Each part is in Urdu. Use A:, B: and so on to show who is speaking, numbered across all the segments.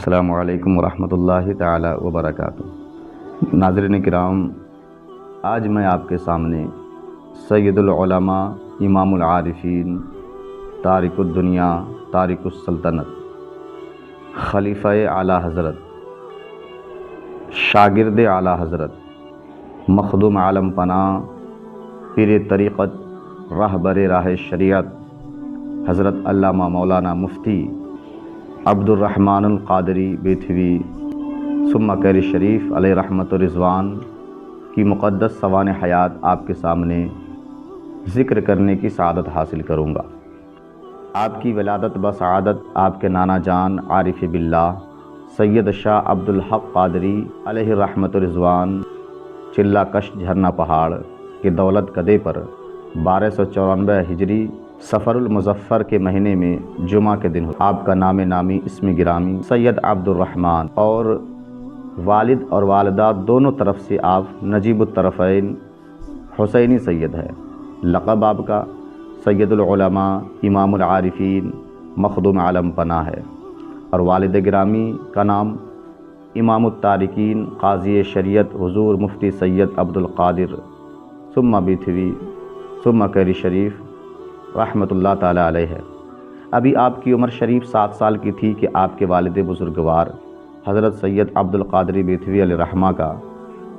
A: السلام علیکم ورحمۃ اللہ تعالی وبرکاتہ۔ ناظرین کرام، آج میں آپ کے سامنے سید العلماء، امام العارفین، تارک الدنیا، تارک السلطنت، خلیفہ اعلیٰ حضرت، شاگرد اعلیٰ حضرت، مخدوم عالم پناہ، پیر طریقت، راہبر راہ شریعت، حضرت علامہ مولانا مفتی عبد الرحمن القادری بیتھوی ثم کیر شریف علیہ رحمت و رضوان کی مقدس سوان حیات آپ کے سامنے ذکر کرنے کی سعادت حاصل کروں گا۔ آپ کی ولادت بسعادت آپ کے نانا جان عارف باللہ سید شاہ عبد الحق قادری علیہ رحمت و رضوان چلہ کش جھرنا پہاڑ کے دولت کدے پر 1294 ہجری سفر المظفر کے مہینے میں جمعہ کے دن آپ کا نام نامی اسم گرامی سید عبد الرحمن اور والد اور والدہ دونوں طرف سے آپ نجیب الطرفین حسینی سید ہے۔ لقب آپ کا سید العلماء، امام العارفین، مخدوم عالم پناہ ہے، اور والد گرامی کا نام امام التارکین قاضی شریعت حضور مفتی سید عبد القادر ثم بیتھوی ثم کیری شریف رحمۃ اللہ تعالی علیہ ہے۔ ابھی آپ کی عمر شریف 7 سال کی تھی کہ آپ کے والد بزرگوار حضرت سید عبد القادری بیتھوی علیہ رحمہ کا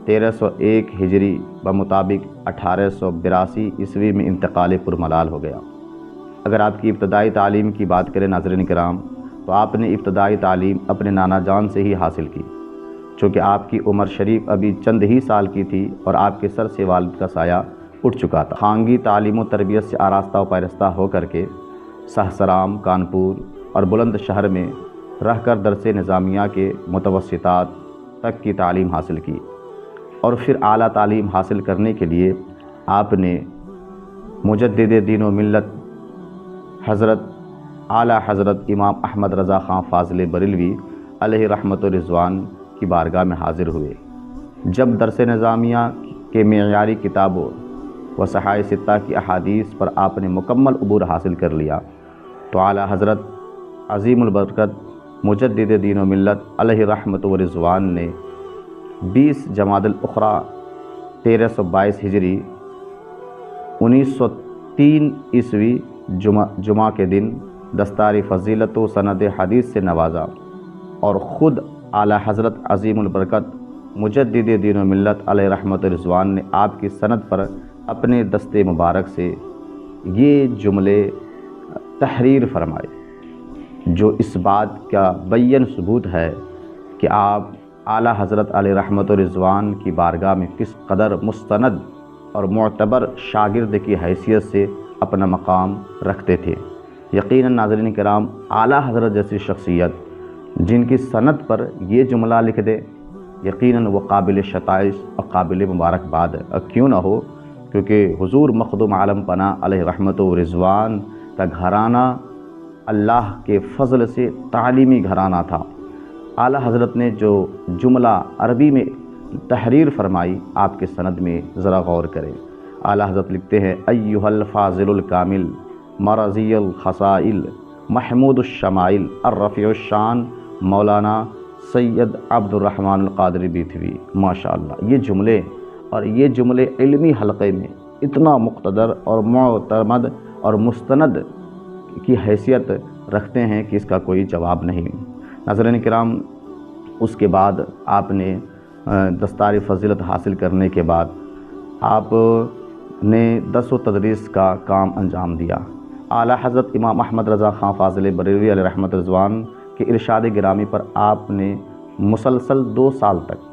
A: 1301 ہجری بمطابق 1882 عیسوی میں انتقال پرملال ہو گیا۔ اگر آپ کی ابتدائی تعلیم کی بات کریں ناظرین کرام، تو آپ نے ابتدائی تعلیم اپنے نانا جان سے ہی حاصل کی، چونکہ آپ کی عمر شریف ابھی چند ہی سال کی تھی اور آپ کے سر سے والد کا سایہ اٹھ چکا تھا۔ خانگی تعلیم و تربیت سے آراستہ و پیرستہ ہو کر کے سہسرام، کانپور اور بلند شہر میں رہ کر درس نظامیہ کے متوسطات تک کی تعلیم حاصل کی، اور پھر اعلیٰ تعلیم حاصل کرنے کے لیے آپ نے مجدد دین و ملت حضرت اعلیٰ حضرت امام احمد رضا خان فاضل بریلوی علیہ رحمت و رضوان کی بارگاہ میں حاضر ہوئے۔ جب درس نظامیہ کے معیاری کتابوں و صحائح ستہ کی احادیث پر آپ نے مکمل عبور حاصل کر لیا تو اعلیٰ حضرت عظیم البرکت مجدد دین و ملت علیہ رحمت و رضوان نے 20 جمادی الاخری 1322 ہجری 1903 عیسوی جمعہ کے دن دستار فضیلت و سند حدیث سے نوازا، اور خود اعلیٰ حضرت عظیم البرکت مجدد دین و ملت علیہ رحمت و رضوان نے آپ کی سند پر اپنے دست مبارک سے یہ جملے تحریر فرمائے، جو اس بات کا بین ثبوت ہے کہ آپ اعلیٰ حضرت علیہ رحمت و رضوان کی بارگاہ میں کس قدر مستند اور معتبر شاگرد کی حیثیت سے اپنا مقام رکھتے تھے۔ یقیناً ناظرین کرام، اعلیٰ حضرت جیسی شخصیت جن کی سند پر یہ جملہ لکھ دے، یقیناً وہ قابل ستائش اور قابل مبارکباد ہے، اور کیوں نہ ہو، کیونکہ حضور مخدوم عالم پناہ علیہ رحمت و رضوان کا گھرانہ اللہ کے فضل سے تعلیمی گھرانہ تھا۔ اعلیٰ حضرت نے جو جملہ عربی میں تحریر فرمائی، آپ کے سند میں ذرا غور کریں۔ اعلیٰ حضرت لکھتے ہیں: ایھا الفاضل الکامل مرضی الخصائل محمود الشمائل الرفیع الشان مولانا سید عبد الرحمن القادری بیتھوی۔ ماشاءاللہ، یہ جملے علمی حلقے میں اتنا مقتدر اور معتمد اور مستند کی حیثیت رکھتے ہیں کہ اس کا کوئی جواب نہیں۔ ناظرین کرام، اس کے بعد آپ نے دستار فضیلت حاصل کرنے کے بعد آپ نے درس و تدریس کا کام انجام دیا۔ اعلیٰ حضرت امام احمد رضا خان فاضل بریلوی علیہ رحمت رضوان کے ارشاد گرامی پر آپ نے مسلسل 2 سال تک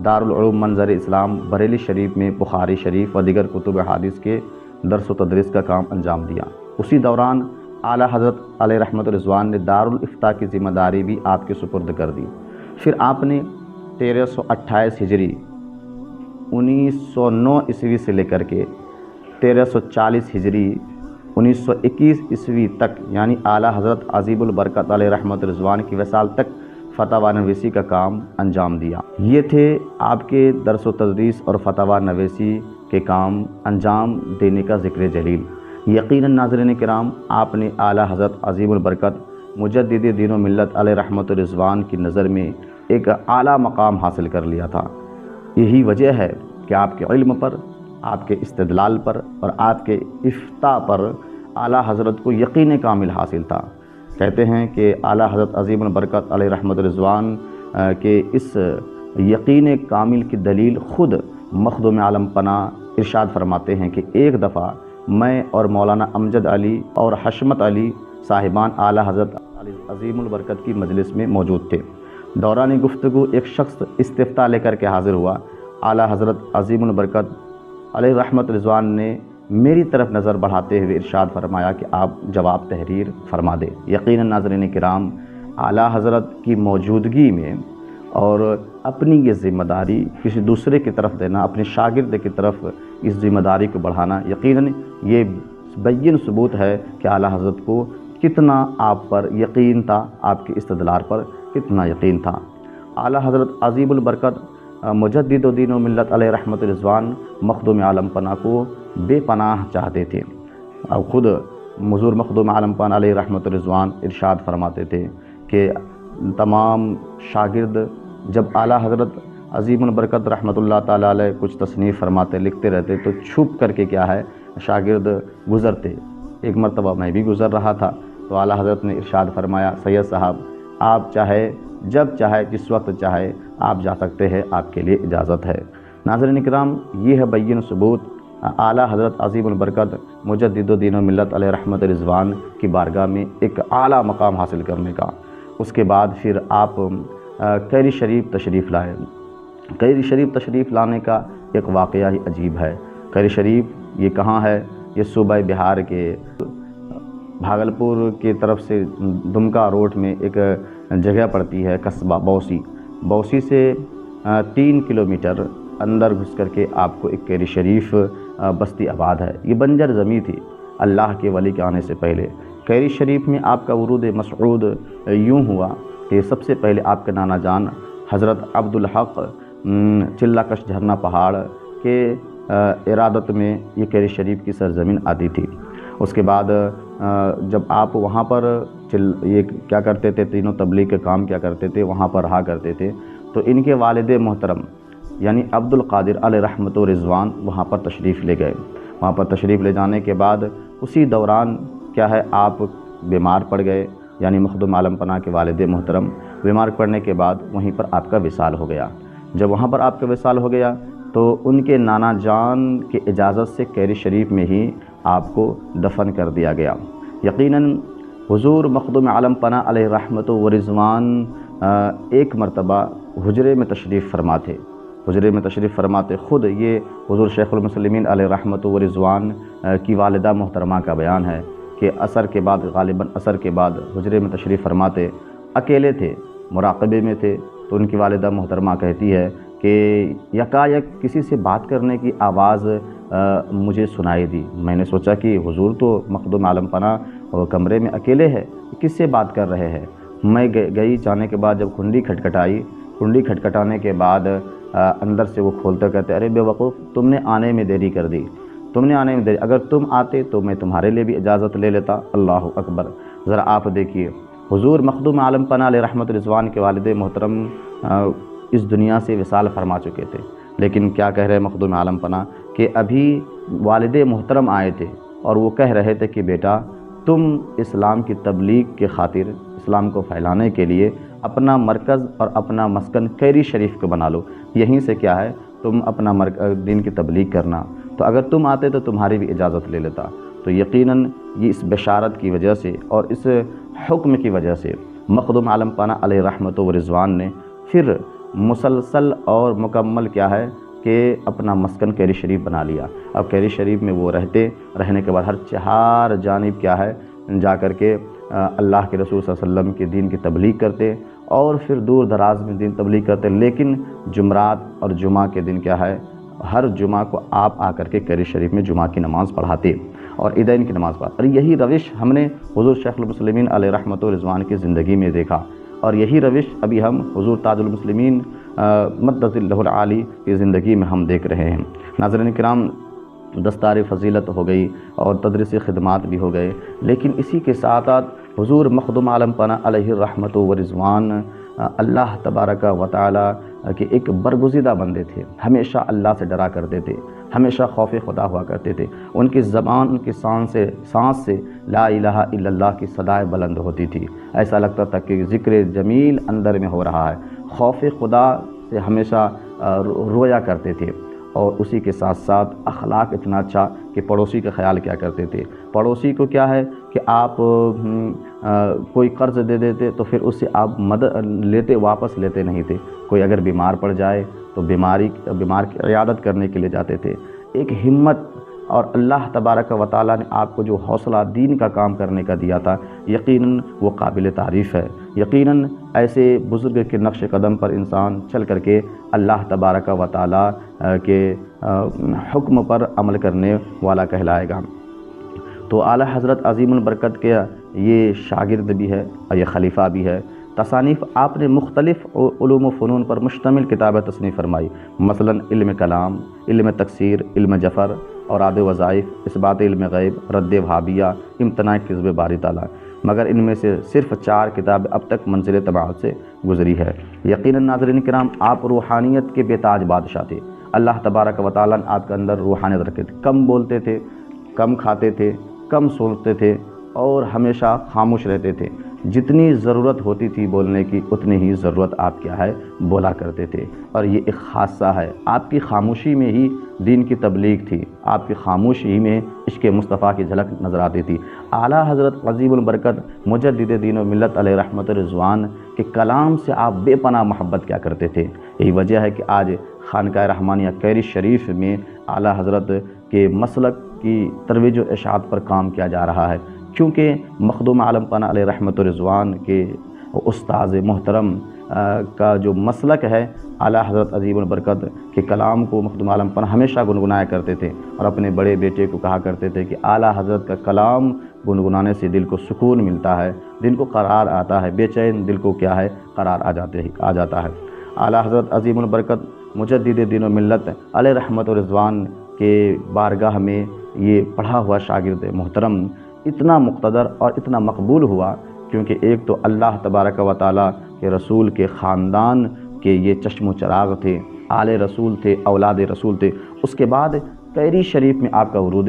A: دارالعلوم منظر اسلام بریلی شریف میں بخاری شریف و دیگر کتب حدیث کے درس و تدریس کا کام انجام دیا۔ اسی دوران اعلیٰ حضرت علیہ رحمت رضوان نے دارالافتاء کی ذمہ داری بھی آپ کے سپرد کر دی۔ پھر آپ نے 1328 ہجری 1909 عیسوی سے لے کر کے 1340 ہجری 1921 عیسوی تک، یعنی اعلیٰ حضرت عظیم البرکت علیہ رحمت رضوان کی وصال تک فتاوی نویسی کا کام انجام دیا۔ یہ تھے آپ کے درس و تدریس اور فتاوی نویسی کے کام انجام دینے کا ذکر جلیل۔ یقیناً ناظرین کرام، آپ نے اعلیٰ حضرت عظیم البرکت مجدد دین و ملت علیہ رحمت و رضوان کی نظر میں ایک اعلیٰ مقام حاصل کر لیا تھا۔ یہی وجہ ہے کہ آپ کے علم پر، آپ کے استدلال پر اور آپ کے افتاء پر اعلیٰ حضرت کو یقین کامل حاصل تھا۔ کہتے ہیں کہ اعلیٰ حضرت عظیم البرکت علیہ رحمت و رضوان کے اس یقین کامل کی دلیل خود مخدوم عالم پناہ ارشاد فرماتے ہیں کہ ایک دفعہ میں اور مولانا امجد علی اور حشمت علی صاحبان اعلیٰ حضرت عظیم البرکت کی مجلس میں موجود تھے۔ دوران گفتگو ایک شخص استفتاء لے کر کے حاضر ہوا۔ اعلیٰ حضرت عظیم البرکت علیہ رحمت رضوان نے میری طرف نظر بڑھاتے ہوئے ارشاد فرمایا کہ آپ جواب تحریر فرما دیں۔ یقیناً ناظرین کرام، اعلیٰ حضرت کی موجودگی میں اور اپنی یہ ذمہ داری کسی دوسرے کی طرف دینا، اپنے شاگرد کی طرف اس ذمہ داری کو بڑھانا، یقیناً یہ بین ثبوت ہے کہ اعلیٰ حضرت کو کتنا آپ پر یقین تھا، آپ کے استدلال پر کتنا یقین تھا۔ اعلیٰ حضرت عظیم البرکت مجدد و دین و ملت علیہ رحمت رضوان مخدوم عالم پناہ کو بے پناہ چاہتے تھے۔ اب خود حضور مخدوم عالم پناہ علیہ رحمت رضوان ارشاد فرماتے تھے کہ تمام شاگرد جب اعلیٰ حضرت عظیم البرکت رحمت اللہ تعالیٰ علیہ کچھ تصنیف فرماتے، لکھتے رہتے تو چھپ کر کے کیا ہے شاگرد گزرتے۔ ایک مرتبہ میں بھی گزر رہا تھا تو اعلیٰ حضرت نے ارشاد فرمایا، سید صاحب آپ چاہے جب چاہے جس وقت چاہے آپ جا سکتے ہیں، آپ کے لیے اجازت ہے۔ ناظرین کرام، یہ ہے بین ثبوت اعلیٰ حضرت عظیم البرکت مجدد و دین و ملت علیہ رحمت رضوان کی بارگاہ میں ایک اعلیٰ مقام حاصل کرنے کا۔ اس کے بعد پھر آپ کیری شریف تشریف لائے۔ کیری شریف تشریف لانے کا ایک واقعہ ہی عجیب ہے۔ کیری شریف یہ کہاں ہے؟ یہ صوبہ بہار کے بھاگلپور کی طرف سے دمکا روڈ میں ایک جگہ پڑتی ہے، قصبہ بوسی۔ بوسی سے 3 کلومیٹر اندر گھس کر کے آپ کو ایک کیری شریف بستی آباد ہے۔ یہ بنجر زمین تھی اللہ کے ولی کے آنے سے پہلے۔ کیری شریف میں آپ کا ورود مسعود یوں ہوا کہ سب سے پہلے آپ کے نانا جان حضرت عبدالحق چلہ کش جھرنا پہاڑ کے ارادت میں یہ کیری شریف کی سرزمین آتی تھی۔ اس کے بعد جب آپ وہاں پر یہ کیا کرتے تھے، تینوں تبلیغ کے کام کیا کرتے تھے، وہاں پر رہا کرتے تھے، تو ان کے والد محترم یعنی عبد القادر علیہ رحمت و رضوان وہاں پر تشریف لے گئے۔ وہاں پر تشریف لے جانے کے بعد اسی دوران کیا ہے آپ بیمار پڑ گئے، یعنی مخدوم عالم پناہ کے والد محترم بیمار پڑنے کے بعد وہیں پر آپ کا وصال ہو گیا۔ جب وہاں پر آپ کا وصال ہو گیا تو ان کے نانا جان کی اجازت سے کیری شریف میں ہی آپ کو دفن کر دیا گیا۔ یقیناً حضور مخدوم عالم پناہ علیہ رحمت و رضوان ایک مرتبہ حجرے میں تشریف فرما تھے۔ حجرے میں تشریف فرماتے خود یہ حضور شیخ المسلمین علیہ رحمت و رضوان کی والدہ محترمہ کا بیان ہے کہ عصر کے بعد، غالباً عصر کے بعد حجرے میں تشریف فرماتے، اکیلے تھے، مراقبے میں تھے، تو ان کی والدہ محترمہ کہتی ہے کہ یکایک کسی سے بات کرنے کی آواز مجھے سنائی دی۔ میں نے سوچا کہ حضور تو مخدوم عالم پناہ کمرے میں اکیلے ہے، کس سے بات کر رہے ہیں۔ میں گئی، جانے کے بعد جب کنڈی کھٹکھٹائی، کنڈی کھٹکھٹانے کے بعد اندر سے وہ کھولتے کہتے، ارے بے وقوف، تم نے آنے میں دیری کر دی، تم نے آنے میں دیری، اگر تم آتے تو میں تمہارے لیے بھی اجازت لے لیتا۔ اللہ اکبر! ذرا آپ دیکھیے، حضور مخدوم عالم پناہ علیہ رحمت رضوان کے والد محترم اس دنیا سے وصال فرما چکے تھے، لیکن کیا کہہ رہے مخدوم عالم پناہ کہ ابھی والد محترم آئے تھے اور وہ کہہ رہے تھے کہ بیٹا تم اسلام کی تبلیغ کے خاطر، اسلام کو پھیلانے کے لیے اپنا مرکز اور اپنا مسکن کیری شریف کو بنا لو، یہیں سے کیا ہے تم اپنا دین کی تبلیغ کرنا، تو اگر تم آتے تو تمہاری بھی اجازت لے لیتا۔ تو یقیناً یہ اس بشارت کی وجہ سے اور اس حکم کی وجہ سے مخدوم عالم پناہ علیہ رحمت و رضوان نے پھر مسلسل اور مکمل کیا ہے کہ اپنا مسکن کیری شریف بنا لیا۔ اب کیری شریف میں وہ رہنے کے بعد ہر جانب کیا ہے جا کر کے اللہ کے رسول صلی اللہ علیہ وسلم کے دین کی تبلیغ کرتے اور پھر دور دراز میں دین تبلیغ کرتے، لیکن جمعرات اور جمعہ کے دن کیا ہے ہر جمعہ کو آپ آ کر کے کیری شریف میں جمعہ کی نماز پڑھاتے اور عیدین کی نماز پڑھاتے، اور یہی روش ہم نے حضور شیخ المسلمین علیہ رحمت و رضوان کی زندگی میں دیکھا، اور یہی روش ابھی ہم حضور تاج المسلمین مدد اللہ العالی کی زندگی میں ہم دیکھ رہے ہیں۔ ناظرین کرام، دستار فضیلت ہو گئی اور تدریس خدمات بھی ہو گئے، لیکن اسی کے ساتھ حضور مخدوم عالم پناہ علیہ الرحمت و رضوان اللہ تبارک و تعالی کے ایک برگزیدہ بندے تھے، ہمیشہ اللہ سے ڈرا کرتے تھے، ہمیشہ خوف خدا ہوا کرتے تھے۔ ان کی زبان، ان کی سانس سے لا الہ الا اللہ کی صدائیں بلند ہوتی تھی، ایسا لگتا تھا کہ ذکر جمیل اندر میں ہو رہا ہے۔ خوف خدا سے ہمیشہ رویا کرتے تھے، اور اسی کے ساتھ ساتھ اخلاق اتنا اچھا کہ پڑوسی کا خیال کیا کرتے تھے۔ پڑوسی کو کیا ہے کہ آپ کوئی قرض دے دیتے تو پھر اس سے آپ مدد لیتے، واپس لیتے نہیں تھے۔ کوئی اگر بیمار پڑ جائے تو بیمار کی عیادت کرنے کے لیے جاتے تھے۔ ایک ہمت، اور اللہ تبارک و تعالیٰ نے آپ کو جو حوصلہ دین کا کام کرنے کا دیا تھا، یقیناً وہ قابل تعریف ہے۔ یقیناً ایسے بزرگ کے نقش قدم پر انسان چل کر کے اللہ تبارک و تعالیٰ کے حکم پر عمل کرنے والا کہلائے گا۔ تو اعلیٰ حضرت عظیم البرکت کے یہ شاگرد بھی ہے اور یہ خلیفہ بھی ہے۔ تصانیف آپ نے مختلف علوم و فنون پر مشتمل کتابیں تصنیف فرمائی، مثلاً علم کلام، علم تکسیر، علم جفر، اوراد وظائف، اثبات علم غیب، رد وہابیہ، امتناع کذب باری تعالیٰ، مگر ان میں سے صرف 4 کتابیں اب تک منزل طباعت سے گزری ہے۔ یقیناً ناظرین کرام، آپ روحانیت کے بے تاج بادشاہ تھے۔ اللہ تبارک و تعالیٰ نے آپ کے اندر روحانیت رکھے تھے۔ کم بولتے تھے، کم کھاتے تھے، کم سوچتے تھے، اور ہمیشہ خاموش رہتے تھے۔ جتنی ضرورت ہوتی تھی بولنے کی، اتنی ہی ضرورت آپ کیا ہے بولا کرتے تھے۔ اور یہ ایک خاصہ ہے، آپ کی خاموشی میں ہی دین کی تبلیغ تھی، آپ کی خاموشی میں عشق مصطفیٰ کی جھلک نظر آتی تھی۔ اعلیٰ حضرت عظیم البرکت مجدد دین و ملت علیہ رحمت رضوان کے کلام سے آپ بے پناہ محبت کیا کرتے تھے۔ یہی وجہ ہے کہ آج خانقاہ رحمانیہ کیری شریف میں اعلیٰ حضرت کے مسلک کی ترویج و اشاعت پر کام کیا جا رہا ہے، کیونکہ مخدوم عالم پناہ علیہ رحمت رضوان کے استاذ محترم کا جو مسلک ہے، اعلیٰ حضرت عظیم البرکت کے کلام کو مخدوم عالم پناہ ہمیشہ گنگنایا کرتے تھے، اور اپنے بڑے بیٹے کو کہا کرتے تھے کہ اعلیٰ حضرت کا کلام گنگنانے سے دل کو سکون ملتا ہے، دل کو قرار آتا ہے، بے چین دل کو کیا ہے قرار آ جاتا ہے۔ اعلیٰ حضرت عظیم البرکت مجدد دین و ملت علیہ رحمت رضوان کے بارگاہ میں یہ پڑھا ہوا شاگرد محترم اتنا مقتدر اور اتنا مقبول ہوا، کیونکہ ایک تو اللہ تبارک و تعالیٰ کے رسول کے خاندان کے یہ چشم و چراغ تھے، آل رسول تھے، اولاد رسول تھے۔ اس کے بعد کیری شریف میں آپ کا ورود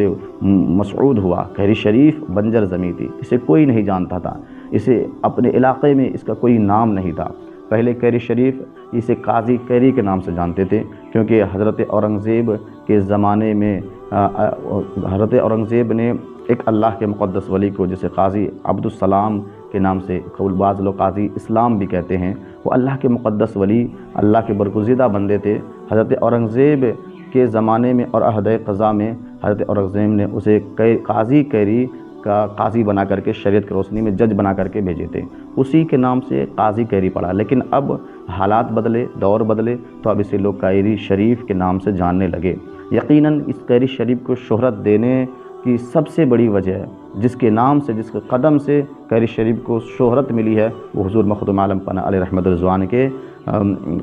A: مسعود ہوا۔ کیری شریف بنجر زمین تھی، اسے کوئی نہیں جانتا تھا، اسے اپنے علاقے میں اس کا کوئی نام نہیں تھا۔ پہلے کیری شریف اسے قاضی کیری کے نام سے جانتے تھے، کیونکہ حضرت اورنگزیب کے زمانے میں حضرت اورنگزیب نے ایک اللہ کے مقدس ولی کو، جسے قاضی عبدالسلام کے نام سے بعض لوگ قاضی اسلام بھی کہتے ہیں، وہ اللہ کے مقدس ولی، اللہ کے برگزیدہ بندے تھے۔ حضرت اورنگزیب کے زمانے میں اور عہد قضا میں حضرت اورنگزیب نے اسے قاضی کیری کا قاضی بنا کر کے شریعت کی روشنی میں جج بنا کر کے بھیجے تھے، اسی کے نام سے قاضی کیری پڑا۔ لیکن اب حالات بدلے، دور بدلے، تو اب اسے لوگ کیری شریف کے نام سے جاننے لگے۔ یقیناً اس کیری شریف کو شہرت دینے کی سب سے بڑی وجہ ہے، جس کے نام سے، جس کے قدم سے کیری شریف کو شہرت ملی ہے، وہ حضور مخدوم عالم پناہ علیہ رحمت رضوان کے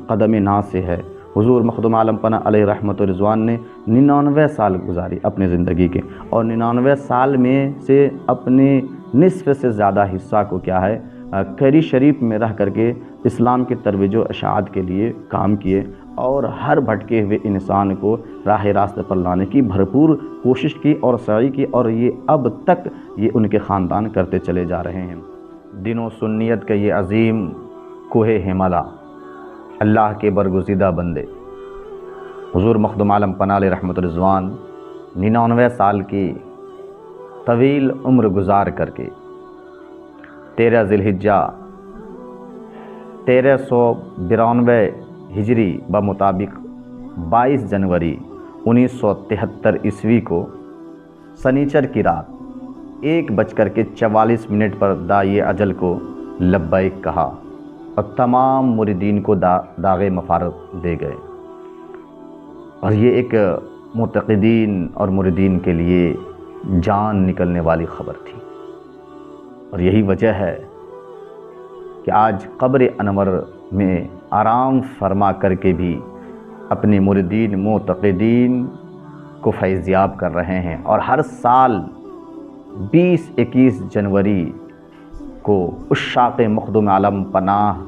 A: قدم ناز سے ہے۔ حضور مخدوم عالم پناہ علیہ رحمت رضوان نے 99 سال گزاری اپنے زندگی کے، اور 99 سال میں سے اپنے نصف سے زیادہ حصہ کو کیا ہے کیری شریف میں رہ کر کے اسلام کی ترویج و اشاعت کے لیے کام کیے، اور ہر بھٹکے ہوئے انسان کو راہ راست پر لانے کی بھرپور کوشش کی اور سعی کی، اور یہ اب تک یہ ان کے خاندان کرتے چلے جا رہے ہیں۔ دین و سنیت کا یہ عظیم کوہ ہمالا، اللہ کے برگزیدہ بندے حضور مخدوم عالم پناہ علیہ رحمت رضوان 99 سال کی طویل عمر گزار کر کے 13 ذی الحجہ 1392 ہجری بمطابق 22 جنوری 1973 عیسوی کو سنیچر کی رات 1:44 پر داعی اجل کو لبیک کہا، اور تمام مریدین کو داغ مفارقت دے گئے۔ اور یہ ایک معتقدین اور مریدین کے لیے جان نکلنے والی خبر تھی، اور یہی وجہ ہے کہ آج قبر انور میں آرام فرما کر کے بھی اپنے مریدین معتقدین کو فیضیاب کر رہے ہیں، اور ہر سال 20-21 جنوری کو عشاق مخدوم عالم پناہ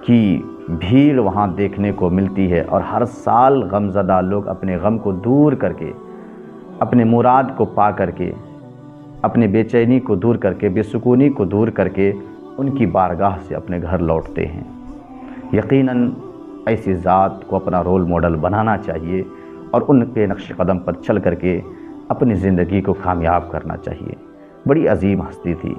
A: کی بھیڑ وہاں دیکھنے کو ملتی ہے، اور ہر سال غمزدہ لوگ اپنے غم کو دور کر کے، اپنے مراد کو پا کر کے، اپنے بے چینی کو دور کر کے، بے سکونی کو دور کر کے ان کی بارگاہ سے اپنے گھر لوٹتے ہیں۔ یقیناً ایسی ذات کو اپنا رول ماڈل بنانا چاہیے اور ان کے نقش قدم پر چل کر کے اپنی زندگی کو کامیاب کرنا چاہیے۔ بڑی عظیم ہستی تھی۔